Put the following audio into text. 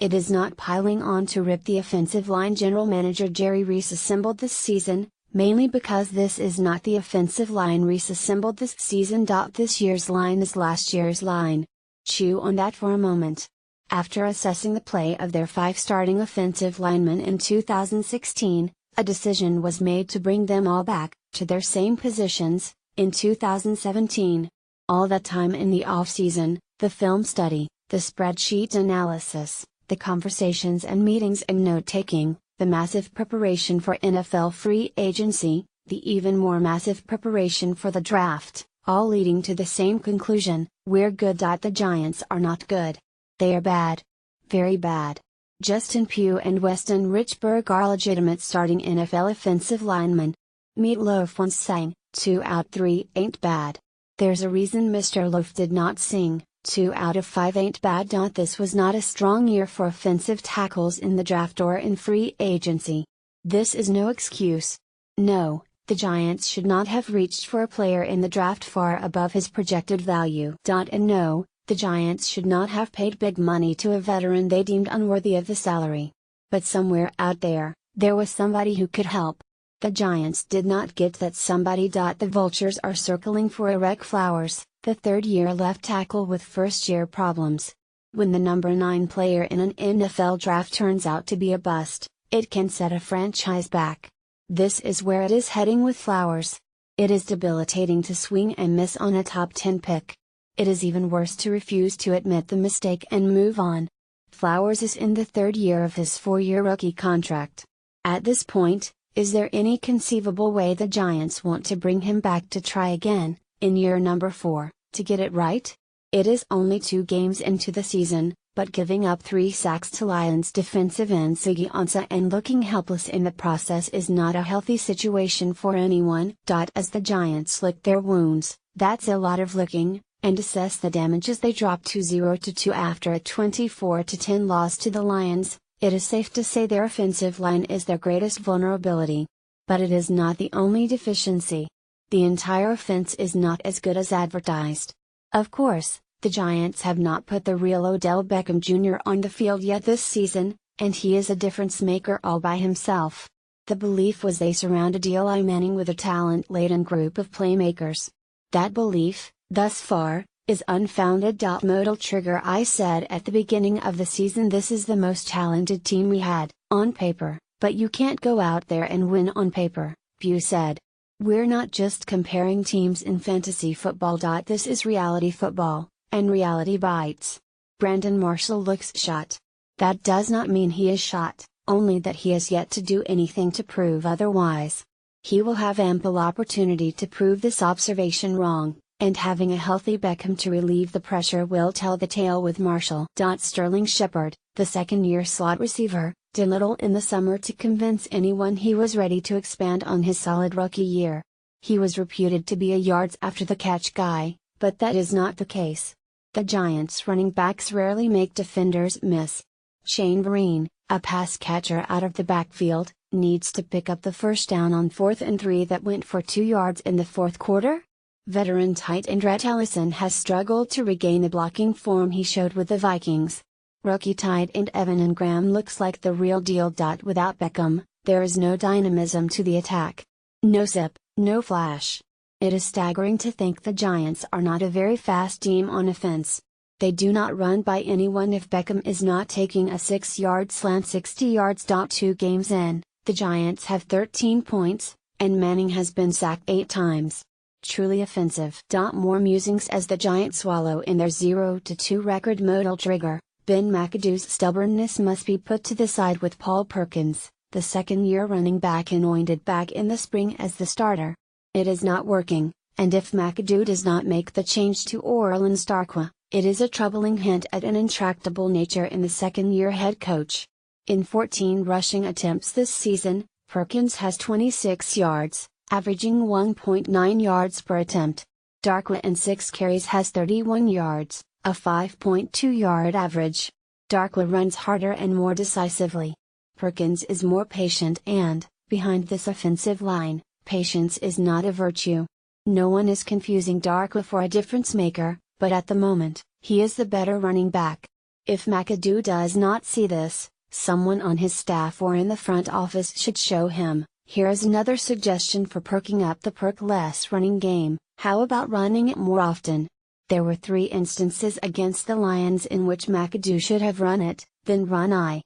It is not piling on to rip the offensive line general manager Jerry Reese assembled this season, mainly because this is not the offensive line Reese assembled this season. This year's line is last year's line. Chew on that for a moment. After assessing the play of their 5 starting offensive linemen in 2016, a decision was made to bring them all back to their same positions in 2017. All that time in the offseason, the film study, the spreadsheet analysis, the conversations and meetings and note-taking, the massive preparation for NFL free agency, the even more massive preparation for the draft, all leading to the same conclusion: we're good. The Giants are not good. They are bad. Very bad. Justin Pugh and Weston Richburg are legitimate starting NFL offensive linemen. Meatloaf once sang, 2 out 3 ain't bad. There's a reason Mr. Loaf did not sing, 2 out of 5 ain't bad. This was not a strong year for offensive tackles in the draft or in free agency. This is no excuse. No, the Giants should not have reached for a player in the draft far above his projected value. And no, the Giants should not have paid big money to a veteran they deemed unworthy of the salary. But somewhere out there, there was somebody who could help. The Giants did not get that somebody. The Vultures are circling for Eric Flowers, the third-year left tackle with first-year problems. When the number 9 player in an NFL draft turns out to be a bust, it can set a franchise back. This is where it is heading with Flowers. It is debilitating to swing and miss on a top 10 pick. It is even worse to refuse to admit the mistake and move on. Flowers is in the 3rd year of his 4-year rookie contract. At this point, is there any conceivable way the Giants want to bring him back to try again, in year number 4, to get it right? It is only 2 games into the season, but giving up 3 sacks to Lions defensive end Sigi Ansah and looking helpless in the process is not a healthy situation for anyone. As the Giants lick their wounds, that's a lot of licking, and assess the damages they dropped to 0-2 after a 24-10 loss to the Lions, it is safe to say their offensive line is their greatest vulnerability. But it is not the only deficiency. The entire offense is not as good as advertised. Of course, the Giants have not put the real Odell Beckham Jr. on the field yet this season, and he is a difference maker all by himself. The belief was they surrounded Eli Manning with a talent-laden group of playmakers. That belief, thus far, is unfounded. Modal trigger. I said at the beginning of the season this is the most talented team we had, on paper, but you can't go out there and win on paper, Pugh said. We're not just comparing teams in fantasy football. This is reality football, and reality bites. Brandon Marshall looks shot. That does not mean he is shot, only that he has yet to do anything to prove otherwise. He will have ample opportunity to prove this observation wrong, and having a healthy Beckham to relieve the pressure will tell the tale with Marshall. Sterling Shepard, the second-year slot receiver, did little in the summer to convince anyone he was ready to expand on his solid rookie year. He was reputed to be a yards after the catch guy, but that is not the case. The Giants' running backs rarely make defenders miss. Shane Vereen, a pass catcher out of the backfield, needs to pick up the first down on 4th and 3 that went for 2 yards in the 4th quarter. Veteran tight end Rhett Ellison has struggled to regain the blocking form he showed with the Vikings. Rookie tight end Evan Engram looks like the real deal. Without Beckham, there is no dynamism to the attack. No zip, no flash. It is staggering to think the Giants are not a very fast team on offense. They do not run by anyone if Beckham is not taking a 6-yard slant 60 yards. 2 games in, the Giants have 13 points, and Manning has been sacked 8 times. Truly offensive. More musings as the Giants swallow in their 0-2 record. Modal trigger. Ben McAdoo's stubbornness must be put to the side with Paul Perkins, the second-year running back anointed back in the spring as the starter. It is not working, and if McAdoo does not make the change to Orleans Darkwa, it is a troubling hint at an intractable nature in the second-year head coach. In 14 rushing attempts this season, Perkins has 26 yards, averaging 1.9 yards per attempt. Darkwa in 6 carries has 31 yards, a 5.2-yard average. Darkwa runs harder and more decisively. Perkins is more patient and, behind this offensive line, patience is not a virtue. No one is confusing Darkwa for a difference maker, but at the moment, he is the better running back. If McAdoo does not see this, someone on his staff or in the front office should show him. Here is another suggestion for perking up the perk-less running game: how about running it more often? There were 3 instances against the Lions in which McAdoo should have run it, then run I.